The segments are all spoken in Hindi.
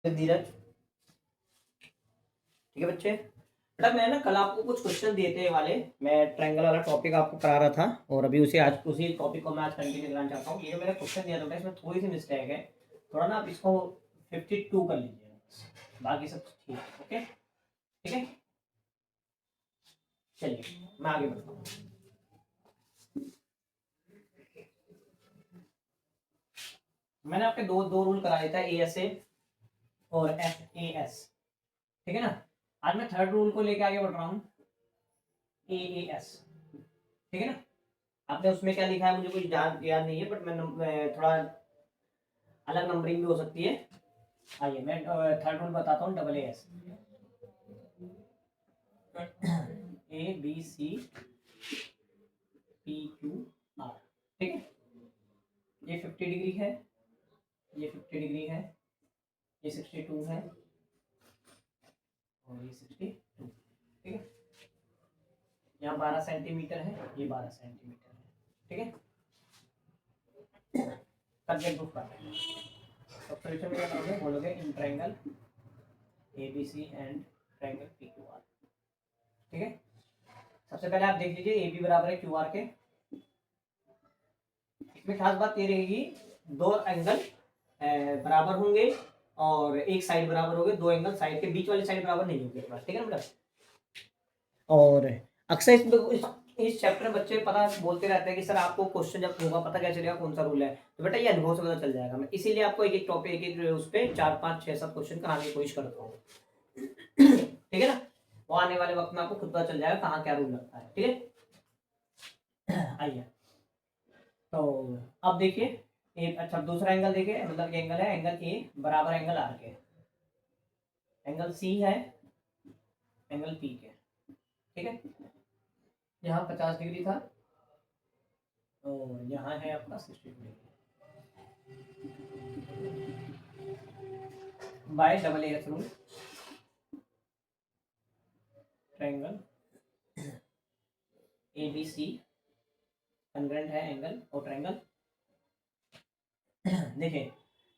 धीरज, ठीक है बच्चे। बेटा मैं ना कल आपको कुछ क्वेश्चन दिए थे वाले, मैं ट्रायंगल वाला टॉपिक आपको करा रहा था और अभी उसी टॉपिक को मैं आज कंटिन्यू कराना चाहता हूँ। ये जो मैंने क्वेश्चन दिया था इसमें थोड़ी सी मिस्टेक है, थोड़ा ना आप इसको 52 कर लीजिएगा, बाकी सब ठीक है। ओके ठीक है, चलिए मैं आगे बढ़ता हूँ। मैंने आपके दो दो रूल करा दिया था, ASA और FAS, ठीक है ना। आज मैं थर्ड रूल को लेके आगे बढ़ रहा हूँ, AAS, ठीक है ना। आपने उसमें क्या लिखा है मुझे कुछ याद नहीं है, बट मैं थोड़ा अलग नंबरिंग भी हो सकती है। आइए मैं थर्ड रूल बताता हूँ, AAS, ABCPQR, ठीक है। ये 50 डिग्री है, ये 50 डिग्री है, ये 62 है और ये 62, ठीक है। यहाँ 12 सेंटीमीटर है, ये 12 सेंटीमीटर है, ठीक है। सब्जेक्ट ग्रुप कर रहे हैं, तो सोल्यूशन में क्या करोगे, बोलोगे in triangle ABC and triangle PQR, ठीक है। सबसे पहले आप देख लीजिए AB बराबर है QR के। इसमें खास बात ये रहेगी, दो एंगल बराबर होंगे और एक साइड बराबर होंगे, दो एंगल साइड के बीच वाली साइड बराबर नहीं होगी, ठीक है ना बेटा। और अक्सर इस चैप्टर में बच्चे पता बोलते रहते हैं कि सर आपको क्वेश्चन जब होगा पता क्या चलेगा कौन सा रूल है, तो बेटा ये अनुभव से पता चल जाएगा। मैं इसीलिए आपको एक एक टॉपिक एक उस पर 4 5 6 7 क्वेश्चन कराने की कोशिश करता हूँ, ठीक है ना। वो आने वाले वक्त में आपको खुद पता चल जाएगा कहाँ क्या रूल लगता है, ठीक है। आइए तो अब देखिए एक अच्छा दूसरा एंगल देखिए, मतलब ये एंगल है, एंगल ए बराबर एंगल आर के, एंगल सी है एंगल पी के, ठीक है। यहाँ 50 डिग्री था और यहाँ है आपका 60 degree, by AAS rule triangle ABC congruent है एंगल और ट्रायंगल। देखिए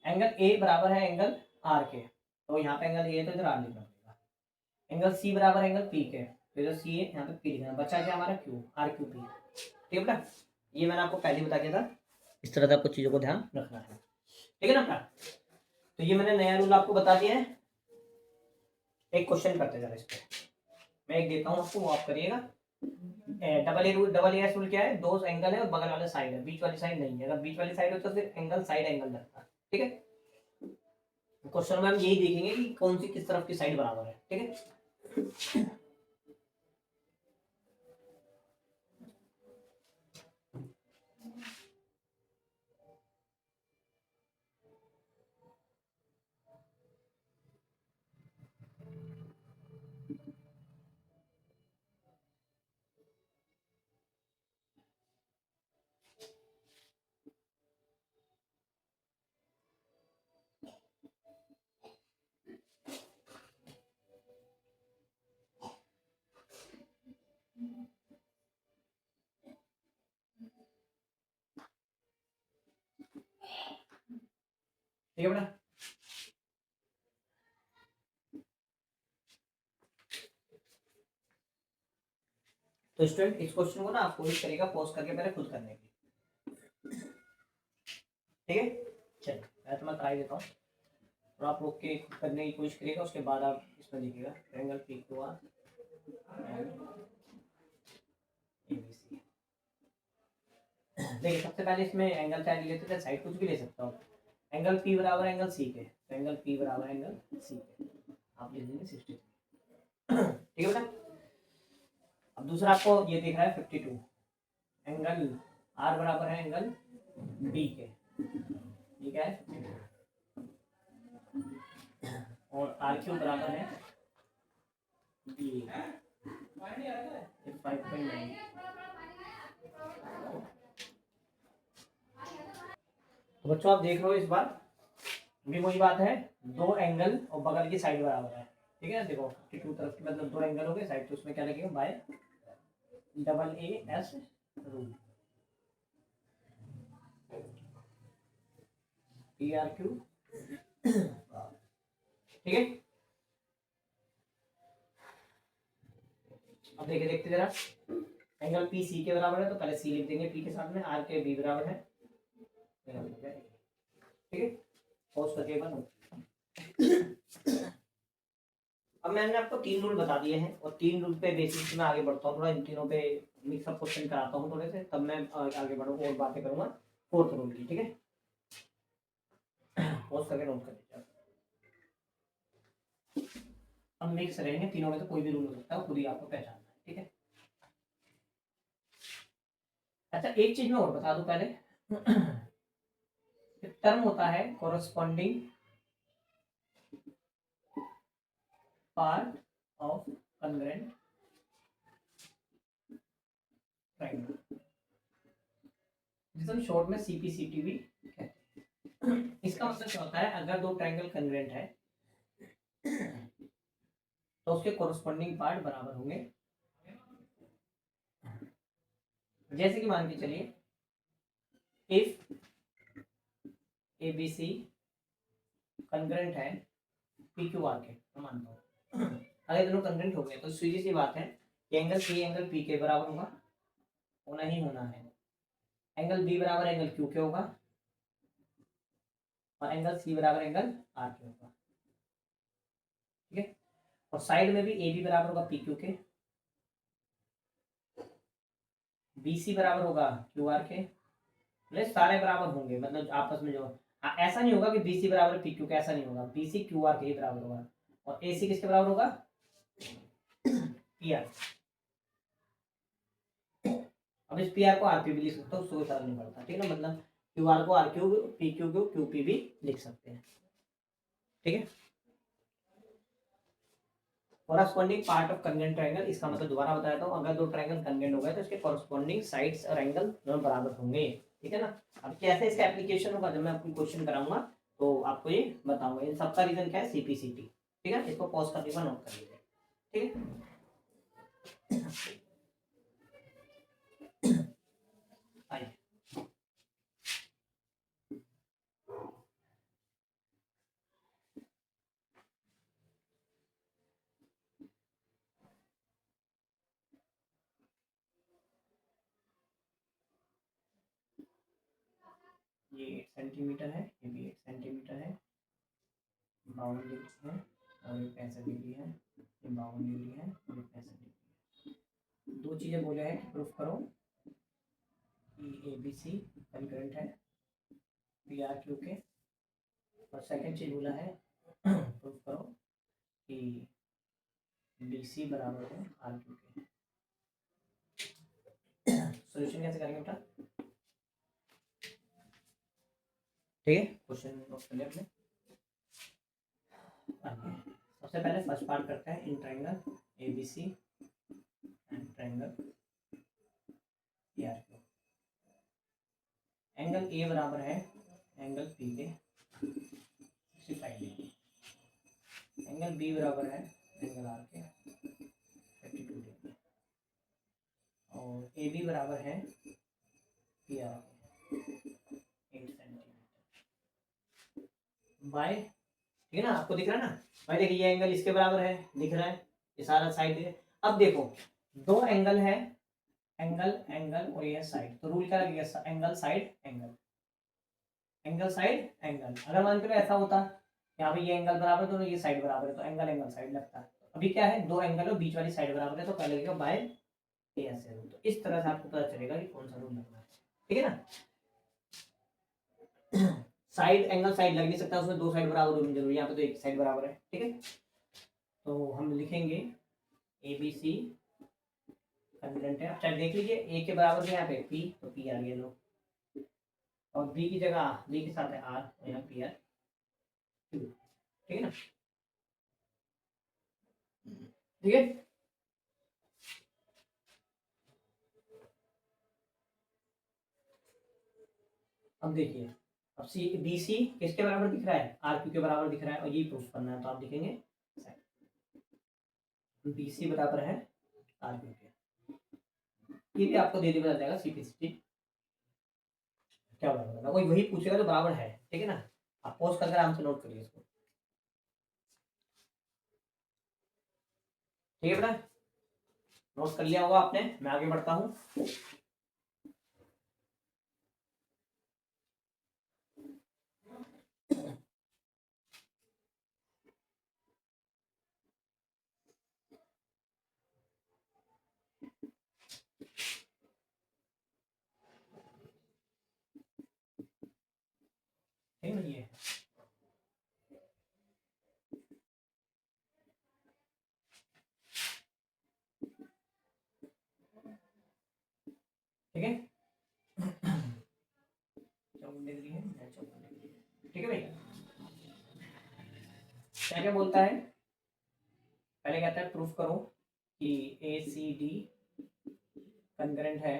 एंगल ए बराबर है एंगल आर के, तो यहाँ पे एंगल ए है तो इधर आर लिखना पड़ेगा। एंगल सी बराबर एंगल पी के, तो इधर सी है, यहाँ पे पी लिखना, बचा क्या हमारा क्यू, आर क्यू पी, ठीक है बेटा। ये मैंने आपको पहले बता दिया था, इस तरह से आपको चीजों को ध्यान रखना है, ठीक है ना बेटा। तो ये मैंने नया रूल आपको बता दिया है। एक क्वेश्चन करते जा रहे इस पे, मैं एक देता हूँ आपको, वो आप करिएगा। AAS रूल क्या है, दो एंगल है और बगल वाले साइड है, बीच वाली साइड नहीं है। अगर बीच वाली साइड हो तो सिर्फ एंगल साइड एंगल लगता है, ठीक है। क्वेश्चन में हम यही देखेंगे कि कौन सी किस तरफ की साइड बराबर है, ठीक है। ठीक है बेटा। तो स्टूडेंट इस क्वेश्चन को ना आप कोशिश करिएगा पॉज करके पहले खुद करने की, ठीक है। चलिए मैं तुम्हें करा ही देता हूँ और आप लोग के खुद करने की कोशिश करिएगा, उसके बाद आप इसमें लिखिएगा ट्रायंगल PQR ABC। देखिए सबसे पहले इसमें एंगल चाहे लेते थे, साइड कुछ भी ले सकता हूँ। एंगल P बराबर एंगल C के, तो एंगल P बराबर एंगल C के आप लिख देंगे 63, ठीक है बेटा। अब दूसरा आपको ये दिख रहा है 52, एंगल R बराबर है एंगल B के, ये क्या है 52, और RQ बराबर है B, ये 5.9। तो बच्चों आप देख रहे हो इस बार भी वही बात है, दो एंगल और बगल की साइड बराबर है, ठीक है। देखो 52 तरफ की मतलब दो एंगल हो गए साइड, तो उसमें क्या लगेगा बाय AAS रूल, PRQ ठीक है, अब देखिए, देखते जरा, एंगल पी सी के बराबर है तो पहले सी लिख देंगे पी के साथ में, आर के बी बराबर है, ठीक है, पॉज करके बनो। अब मैंने आपको 3 रूल बता दिए हैं और 3 रूल पे बेसिस पे मैं आगे बढ़ता हूँ, थोड़ा इन तीनों पे मिक्सअप क्वेश्चन कराता हूँ थोड़े से, तब मैं आगे बढ़ूंगा और बातें करूंगा 4th रूल की, ठीक है, पॉज करके नोट कर लीजिए। अब मिक्स रहेंगे तीनों में, तो कोई भी रूल हो सकता है, खुद ही आपको पहचानना है, ठीक है। अच्छा, एक चीज मैं और बता दूं पहले, टर्म होता है corresponding part of congruent triangle, जिसे हम शॉर्ट में सीपीसीटी भी कहते हैं। इसका मतलब क्या होता है, अगर दो ट्रायंगल कॉन्ग्रुएंट है तो उसके कोरस्पॉन्डिंग पार्ट बराबर होंगे। जैसे कि मान के चलिए, if A B C congruent है पी क्यू आर के, मैं मानता हूँ, अगर दोनों कॉन्ग्रुएंट हो गए तो सीधी सी बात है कि एंगल सी एंगल पी के बराबर होगा, होना ही होना है, एंगल बी बराबर एंगल क्यू के होगा, और एंगल सी बराबर एंगल आर के होगा, ठीक है। और साइड में भी ए बी बराबर होगा पी क्यू के, बी सी बराबर होगा क्यू आर के, मतलब सारे बराबर होंगे, मतलब आपस में जो, ऐसा नहीं होगा कि बी सी बराबर पी क्यू के, ऐसा नहीं होगा, बी सी क्यू आर के ही बराबर होगा, और ए सी किसके बराबर होगा, पी आर। अब इस पी आर को आर पी भी लिख सकते हो, उससे कोई फर्क नहीं पड़ता, ठीक है ना, मतलब क्यू आर को आर क्यू, पी क्यू को क्यू पी भी लिख सकते हैं, ठीक है। Corresponding part of congruent triangle, इसका मतलब दोबारा बताया हूं, अगर दो ट्रायंगल कॉन्ग्रुएंट हो गए तो इसके कोरस्पॉन्डिंग साइड्स और एंगल दोनों बराबर होंगे, ठीक है ना। अब कैसे इसका एप्लीकेशन होगा, जब मैं आपको क्वेश्चन कराऊंगा तो आपको ये बताऊंगा। इन सबका रीजन क्या है, सीपीसीटी, ठीक है, इसको पॉज कर लीजिए, नोट कर लीजिए, ठीक है। आइए, ये 8 सेंटीमीटर है, ये भी 8 सेंटीमीटर है, 52 डिग्री है, और ये 65 डिग्री है, ये 52 डिग्री है, और ये 65 डिग्री है। दो चीजें बोले हैं कि प्रूफ करो कि ए बी सी कॉन्ग्रुएंट है पी आर क्यू के, और सेकंड चीज बोला है प्रूफ करो कि बी सी बराबर है आर क्यू के। सोल्यूशन कैसे करेंगे बेटा, ठीक है, क्वेश्चन नोट कर लिया आपने। सबसे पहले फर्स्ट पार्ट करते हैं, in triangle A B C and triangle P R Q, angle A बराबर है एंगल पी के 65 डिग्री, एंगल बी बराबर है एंगल आर के 52 डिग्री, और ए बी बराबर है पी आर के 8 सेंटीमीटर बाय, ठीक है ना, आपको दिख रहा है ना भाई, देखिए ये एंगल इसके बराबर है, दिख रहा है, ये सारा साइड है। अब देखो, दो एंगल है, एंगल एंगल और ये साइड, तो रूल क्या लगेगा, angle side angle, angle side angle. अगर मान करो ऐसा होता यहाँ पे ये एंगल बराबर, दोनों ये साइड बराबर है, तो एंगल एंगल साइड लगता है। अभी क्या है, दो एंगल और बीच वाली साइड बराबर है, तो पहले लगेगा बाय ए ऐसे रूल, तो इस तरह से आपको पता चलेगा कि कौन सा रूल लगना है, ठीक है ना। साइड एंगल साइड लग नहीं सकता, उसमें दो साइड बराबर होनी जरूरी है, यहाँ पे तो एक साइड बराबर है, ठीक है। तो हम लिखेंगे ए बी सी कॉन्ग्रुएंट है, अच्छा देख लीजिए, ए के बराबर है यहाँ पे पी, तो पी आ गया लो, और बी की जगह बी के साथ है आर, और यहाँ पी आर क्यू, ठीक है ना, ठीक है। अब देखिए, अब सी बी सी किसके बराबर दिख रहा है, आर क्यू के बराबर दिख रहा है, और ये प्रूफ करना है, तो आप लिखेंगे बी सी बराबर है आर क्यू के, ये भी आपको दे दे पता जाएगा सीपीसीटी क्या बराबर है, वही वही पूछेगा जो बराबर है, ठीक है ना। आप पोस्ट करके आराम से नोट करिए इसको। ठीक है बेटा, नोट कर लिया होगा आपने, मैं आगे बढ़ता हूँ। ठीक है ये ठीक है, 54 डिग्री है, 54 डिग्री है। ठीक है भैया, क्या क्या बोलता है, पहले कहता है प्रूफ करो कि ए सी डी कंकरेंट है।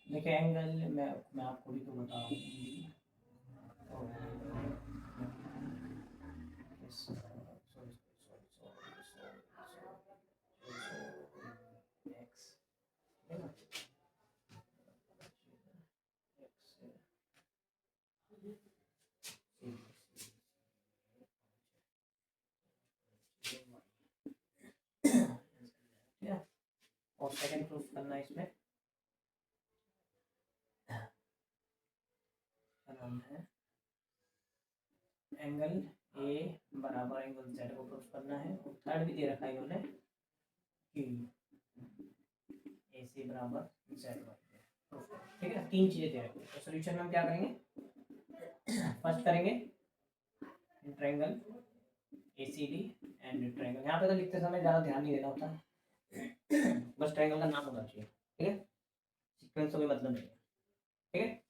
देखिए एंगल मैं आपको भी तो बता रहा हूँ। और सेकंड प्रूफ करना है इसमें, नाम है एंगल ए बराबर एंगल जेड को प्रूफ करना है। और थर्ड भी दे रखा है इन्होंने कि ए सी बराबर जेड वाई। ठीक है, तीन चीजें दे रखी है। तो सोल्यूशन में हम क्या करेंगे, फर्स्ट करेंगे triangle A C D and triangle. यहाँ पे तो लिखते समय ज़्यादा ध्यान नहीं देना होता, बस ट्रायंगल का नाम होना चाहिए। ठीक है, सीक्वेंस कोई मतलब नहीं है। ठीक है,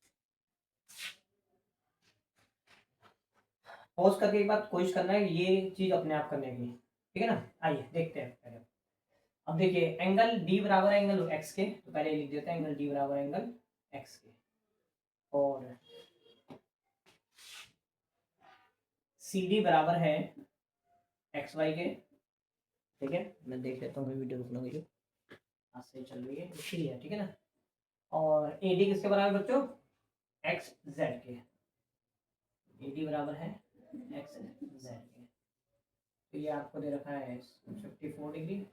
पॉज करके एक बार कोशिश करना है ये चीज अपने आप करने की। ठीक है ना, आइए देखते हैं पहले। अब देखिए एंगल डी बराबर है एंगल एक्स के, तो पहले लिख देते हैं एंगल डी बराबर एंगल एक्स के, और सी डी बराबर है एक्स वाई के। ठीक है, मैं देख लेता हूँ वीडियो रुकना वीडियो आज से चल रही है इसीलिए। ठीक है ना, और ए डी किसके बराबर बच्चों, एक्स जेड के। ए डी बराबर है एक्स जेड के, तो ये आपको दे रखा है 54 डिग्री,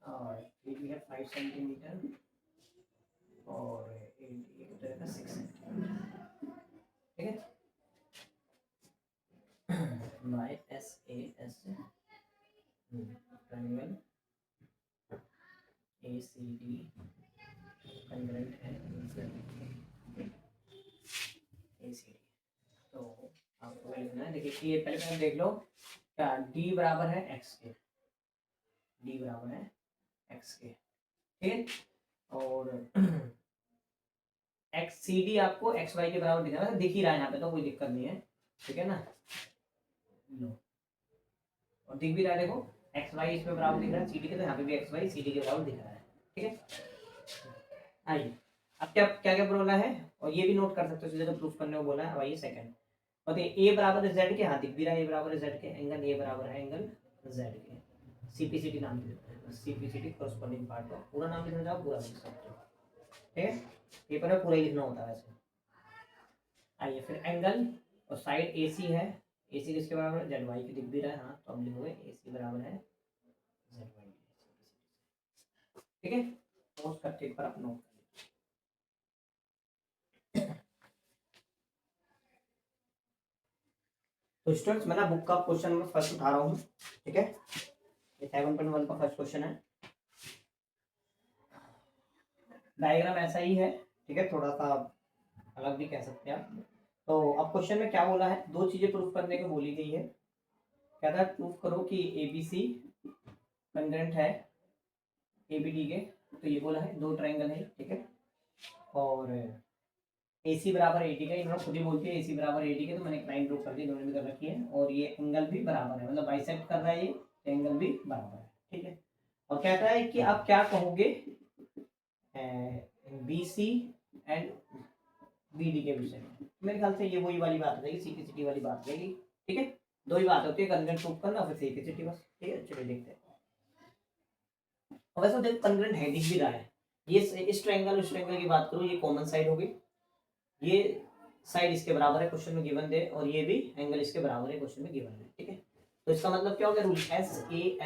और ए डी है 5 सेंटीमीटर, और ए डी की तरह का 6 सेंटीमीटर। ठीक है, by S A S triangle A C D congruent है ए सी डी। तो आपको लिखना है, देखिए ये पहले पहले देख लो क्या, डी बराबर है एक्स के, डी बराबर है एक्स के। ठीक है, और एक्स सी डी आपको एक्स वाई के बराबर दिख रहा है, दिख ही रहा है यहाँ पे, तो कोई दिक्कत नहीं है। ठीक है ना, लो और दिख भी रहा है, देखो एक्स वाई इसमें बराबर दिख रहा है सी डी के, तो यहाँ पे भी एक्स वाई सी डी के बराबर दिख रहा है। ठीक है, आइए अब क्या क्या क्या बोला है, और ये भी नोट कर सकते हो सीधे जो प्रूफ करने को बोला है। आइए सेकंड, और ए बराबर है जेड के, हाँ दिख भी रहा है ए बराबर है जेड के, एंगल ए बराबर है एंगल जेड के। सीपीसीटी नाम दे देते हैं, सीपीसीटी कॉरस्पॉन्डिंग पार्ट का पूरा नाम लिखना चाहो पूरा लिख सकते हो। ठीक है, पेपर में पूरा ही लिखना होता है वैसे। आइए फिर एंगल और साइड ए सी है, ए सी किसके बराबर है, जेड वाई के, दिख भी रहा है हाँ, तो अब लिखोगे ए सी बराबर है जेड वाई। ठीक है, पोस्ट करके एक बार आप नोट कर लीजिए। तो स्टूडेंट्स मैं ना बुक का क्वेश्चन नंबर फर्स्ट उठा रहा हूँ। ठीक है, ये 7.1 का फर्स्ट क्वेश्चन है, डायग्राम ऐसा ही है। ठीक है, थोड़ा सा अलग भी कह सकते हैं आप। तो अब क्वेश्चन में क्या बोला है, दो चीजें प्रूफ करने को बोली गई है। क्या था, प्रूफ करो कि एबीसी कंग्रेंट है एबीडी के, तो ये बोला है, दो ट्रायंगल है। ठीक है, और AC बराबर AD का, इन्होंने खुद ही बोलती है AC बराबर AD के, तो मैंने एक लाइन ड्रॉ कर दी, इन्होंने भी कर रखी है, और ये एंगल भी बराबर है, मतलब बाइसेक्ट कर रहा है ये, एंगल भी बराबर है। ठीक है, और कहता है कि आप क्या कहोगे BC एंड BD के विषय में। मेरे ख्याल से ये वही वाली बात हो जाएगी, सीपीसीटी वाली बात हो जाएगी। ठीक है, दो ही बात होती है, कंग्रेंट प्रूफ करना फिर सीपीसीटी बस। ठीक है, चलिए देखते हैं। और वैसे देखो कंग्रेंट है, दिख भी रहा है, ये इस ट्रायंगल उस ट्रायंगल की बात करूँ, ये कॉमन साइड होगी, ये साइड इसके बराबर है क्वेश्चन में गिवन दे, और ये भी एंगल इसके बराबर है क्वेश्चन में गिवन है, ठीक है। तो इसका मतलब क्या हो गया, rule SAS rule,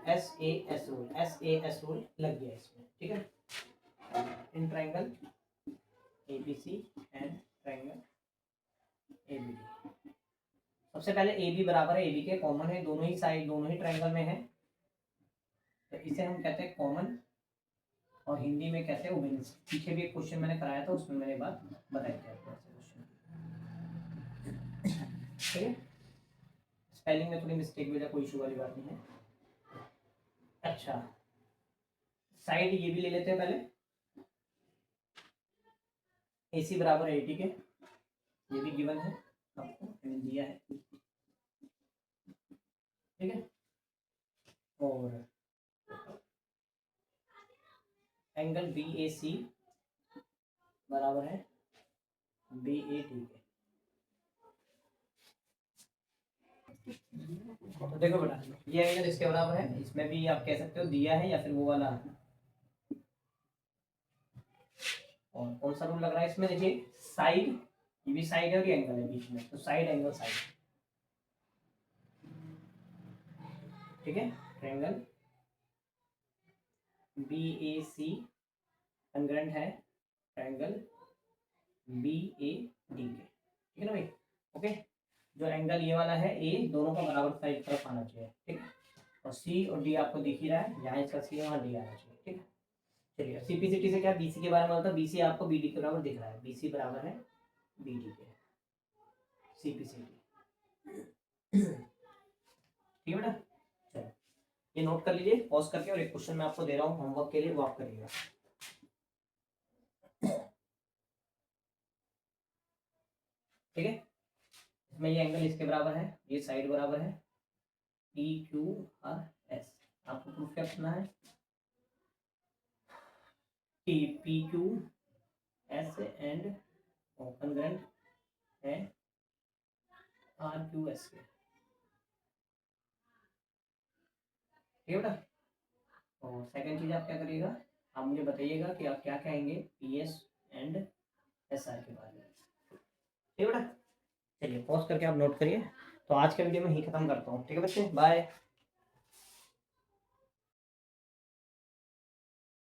SAS rule, SAS rule लग गया इसमें, ठीक है। In triangle ABC and triangle ABD, सबसे पहले AB बराबर है AB के, कॉमन है, दोनों ही साइड दोनों ही ट्रायंगल में है, तो इसे हम कहते हैं कॉमन, और हिंदी में कहते हैं उभयनिष्ठ। पीछे भी एक क्वेश्चन मैंने कराया था, उसमें मैंने बात बताई थी आपको ऐसे क्वेश्चन, ठीक है। स्पेलिंग में थोड़ी मिस्टेक भी था, कोई इशू वाली बात नहीं है। अच्छा, साइड ये भी ले लेते हैं पहले, AC बराबर है AD के, ये भी गिवन है आपको, मैंने दिया है, ठीक है। और एंगल BAC बराबर है BAD के। तो देखो बेटा, ये एंगल इसके बराबर है, इसमें भी आप कह सकते हो दिया है या फिर वो वाला, और कौन सा रूल लग रहा है इसमें, देखिए साइड, ये भी साइड है और ये एंगल है बीच में, तो साइड एंगल साइड, ठीक है। ट्रायंगल BAC कंग्रेंट है ट्रायंगल BAD के, ठीक है ना भाई, ओके। जो एंगल ये वाला है A, दोनों का बराबर साइड तरफ आना चाहिए, ठीक है। और C और D आपको दिख ही रहा है, यहाँ इसका C वहाँ D आना चाहिए, ठीक है। चलिए, CPCT से क्या BC के बारे में होता है, BC आपको BD के बराबर दिख रहा है, BC बराबर है BD के, CPCT, ठीक है बेटा। चलो, ये नोट कर लीजिए पॉज करके, और एक क्वेश्चन मैं आपको दे रहा हूँ होमवर्क के लिए, वो आप करिएगा, ठीक है। इसमें ये एंगल इसके बराबर है, ये साइड बराबर है PQRS, आपको प्रूफ क्या करना है, PQS एंड कंग्रेंट है RQS के, ठीक है बेटा। और सेकंड चीज आप क्या करिएगा, आप मुझे बताइएगा कि आप क्या कहेंगे PS एंड SR के बारे में, ठीक है बेटा। चलिए पॉज करके आप नोट करिए। तो आज के वीडियो में ही खत्म करता हूँ, ठीक है बच्चे, बाय।